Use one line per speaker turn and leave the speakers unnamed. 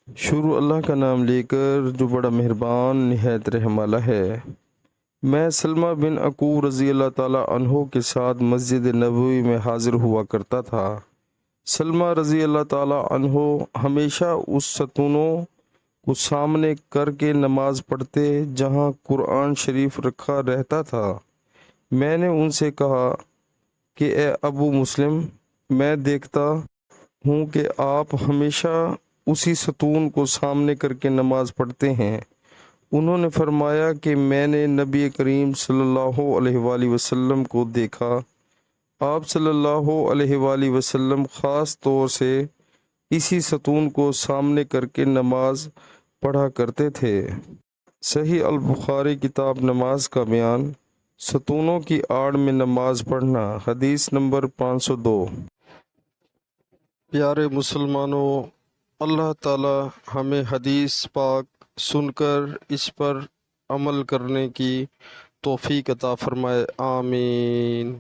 شروع اللہ کا نام لے کر جو بڑا مہربان نہایت رحم والا ہے۔ میں سلمہ بن عقو رضی اللہ تعالیٰ عنہ کے ساتھ مسجد نبوی میں حاضر ہوا کرتا تھا۔ سلمہ رضی اللہ تعالیٰ عنہ ہمیشہ اس ستونوں کو سامنے کر کے نماز پڑھتے جہاں قرآن شریف رکھا رہتا تھا۔ میں نے ان سے کہا کہ اے ابو مسلم، میں دیکھتا ہوں کہ آپ ہمیشہ اسی ستون کو سامنے کر کے نماز پڑھتے ہیں۔ انہوں نے فرمایا کہ میں نے نبی کریم صلی اللہ علیہ وآلہ وسلم کو دیکھا۔ آپ صلی اللہ علیہ وآلہ وسلم خاص طور سے اسی ستون کو سامنے کر کے نماز پڑھا کرتے تھے۔ صحیح البخاری کتاب نماز کا بیان، ستونوں کی آڑ میں نماز پڑھنا، حدیث نمبر 502۔ پیارے مسلمانوں، اللہ تعالی ہمیں حدیث پاک سن کر اس پر عمل کرنے کی توفیق عطا فرمائے، آمین۔